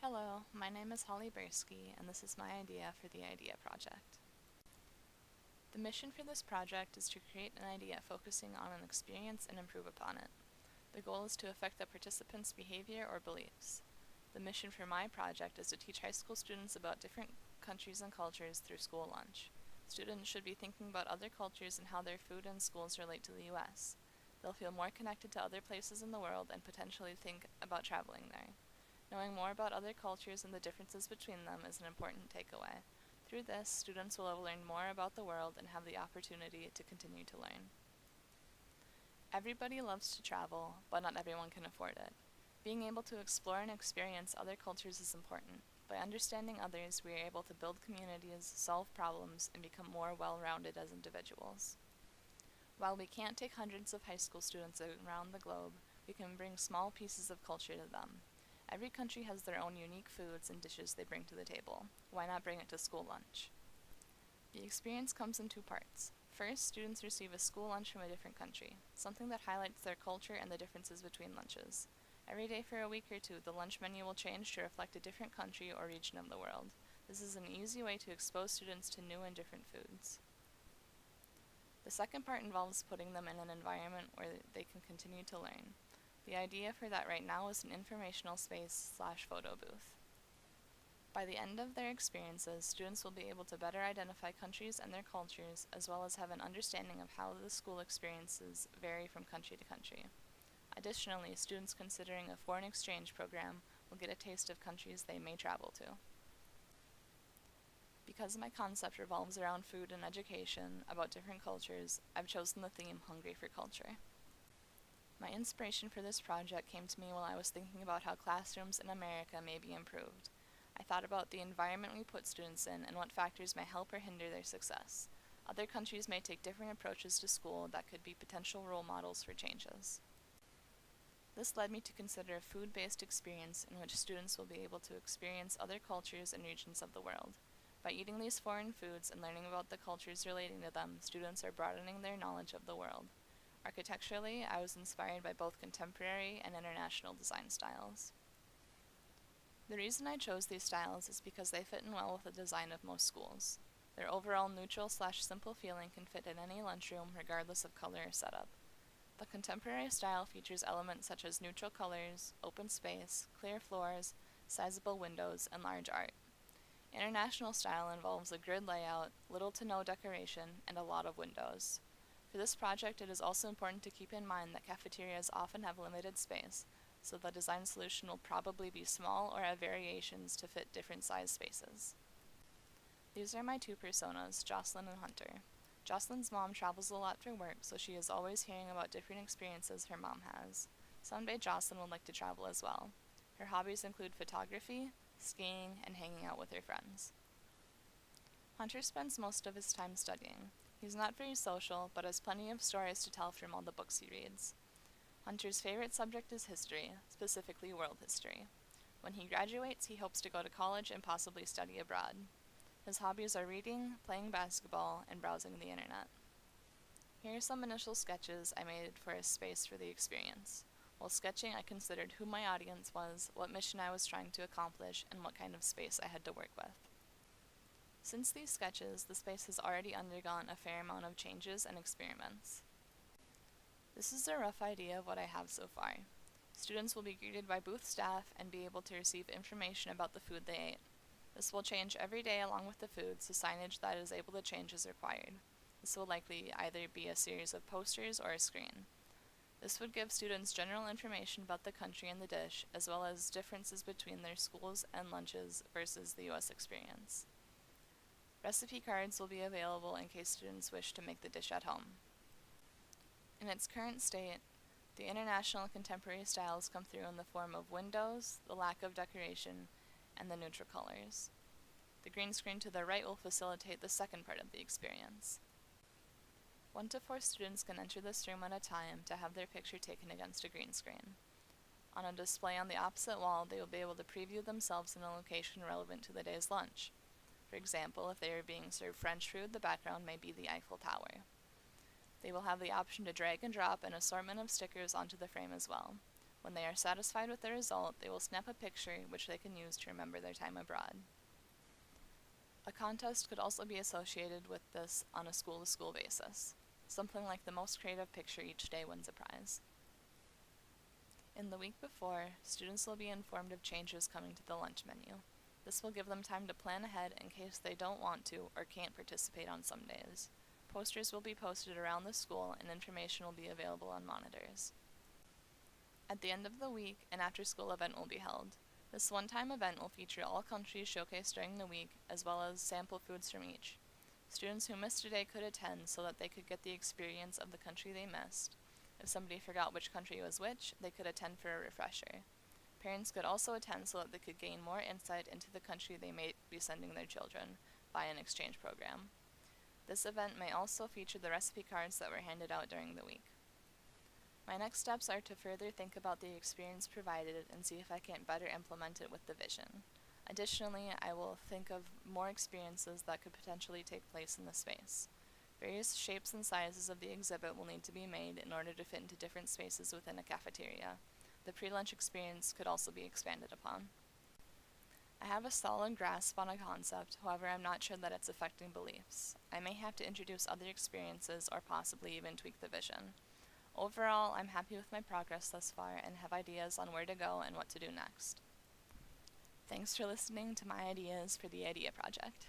Hello, my name is Holly Burski, and this is my idea for the IDEA project. The mission for this project is to create an idea focusing on an experience and improve upon it. The goal is to affect the participants' behavior or beliefs. The mission for my project is to teach high school students about different countries and cultures through school lunch. Students should be thinking about other cultures and how their food and schools relate to the U.S. They'll feel more connected to other places in the world and potentially think about traveling there. Knowing more about other cultures and the differences between them is an important takeaway. Through this, students will have learned more about the world and have the opportunity to continue to learn. Everybody loves to travel, but not everyone can afford it. Being able to explore and experience other cultures is important. By understanding others, we are able to build communities, solve problems, and become more well-rounded as individuals. While we can't take hundreds of high school students around the globe, we can bring small pieces of culture to them. Every country has their own unique foods and dishes they bring to the table. Why not bring it to school lunch? The experience comes in two parts. First, students receive a school lunch from a different country, something that highlights their culture and the differences between lunches. Every day for a week or two, the lunch menu will change to reflect a different country or region of the world. This is an easy way to expose students to new and different foods. The second part involves putting them in an environment where they can continue to learn. The idea for that right now is an informational space/photo booth. By the end of their experiences, students will be able to better identify countries and their cultures, as well as have an understanding of how the school experiences vary from country to country. Additionally, students considering a foreign exchange program will get a taste of countries they may travel to. Because my concept revolves around food and education about different cultures, I've chosen the theme Hungry for Culture. My inspiration for this project came to me while I was thinking about how classrooms in America may be improved. I thought about the environment we put students in and what factors may help or hinder their success. Other countries may take different approaches to school that could be potential role models for changes. This led me to consider a food-based experience in which students will be able to experience other cultures and regions of the world. By eating these foreign foods and learning about the cultures relating to them, students are broadening their knowledge of the world. Architecturally, I was inspired by both contemporary and international design styles. The reason I chose these styles is because they fit in well with the design of most schools. Their overall neutral/simple feeling can fit in any lunchroom regardless of color or setup. The contemporary style features elements such as neutral colors, open space, clear floors, sizable windows, and large art. International style involves a grid layout, little to no decoration, and a lot of windows. For this project, it is also important to keep in mind that cafeterias often have limited space, so the design solution will probably be small or have variations to fit different size spaces. These are my two personas, Jocelyn and Hunter. Jocelyn's mom travels a lot for work, so she is always hearing about different experiences her mom has. Someday Jocelyn would like to travel as well. Her hobbies include photography, skiing, and hanging out with her friends. Hunter spends most of his time studying. He's not very social, but has plenty of stories to tell from all the books he reads. Hunter's favorite subject is history, specifically world history. When he graduates, he hopes to go to college and possibly study abroad. His hobbies are reading, playing basketball, and browsing the internet. Here are some initial sketches I made for a space for the experience. While sketching, I considered who my audience was, what mission I was trying to accomplish, and what kind of space I had to work with. Since these sketches, the space has already undergone a fair amount of changes and experiments. This is a rough idea of what I have so far. Students will be greeted by booth staff and be able to receive information about the food they ate. This will change every day along with the food, so signage that is able to change is required. This will likely either be a series of posters or a screen. This would give students general information about the country and the dish, as well as differences between their schools and lunches versus the U.S. experience. Recipe cards will be available in case students wish to make the dish at home. In its current state, the international and contemporary styles come through in the form of windows, the lack of decoration, and the neutral colors. The green screen to the right will facilitate the second part of the experience. 1 to 4 students can enter this room at a time to have their picture taken against a green screen. On a display on the opposite wall, they will be able to preview themselves in a location relevant to the day's lunch. For example, if they are being served French food, the background may be the Eiffel Tower. They will have the option to drag and drop an assortment of stickers onto the frame as well. When they are satisfied with the result, they will snap a picture which they can use to remember their time abroad. A contest could also be associated with this on a school-to-school basis. Something like the most creative picture each day wins a prize. In the week before, students will be informed of changes coming to the lunch menu. This will give them time to plan ahead in case they don't want to or can't participate on some days. Posters will be posted around the school and information will be available on monitors. At the end of the week, an after-school event will be held. This one-time event will feature all countries showcased during the week, as well as sample foods from each. Students who missed a day could attend so that they could get the experience of the country they missed. If somebody forgot which country was which, they could attend for a refresher. Parents could also attend so that they could gain more insight into the country they may be sending their children via an exchange program. This event may also feature the recipe cards that were handed out during the week. My next steps are to further think about the experience provided and see if I can't better implement it with the vision. Additionally, I will think of more experiences that could potentially take place in the space. Various shapes and sizes of the exhibit will need to be made in order to fit into different spaces within a cafeteria. The pre-lunch experience could also be expanded upon. I have a solid grasp on a concept, however I'm not sure that it's affecting beliefs. I may have to introduce other experiences or possibly even tweak the vision. Overall, I'm happy with my progress thus far and have ideas on where to go and what to do next. Thanks for listening to my ideas for the IDEA project.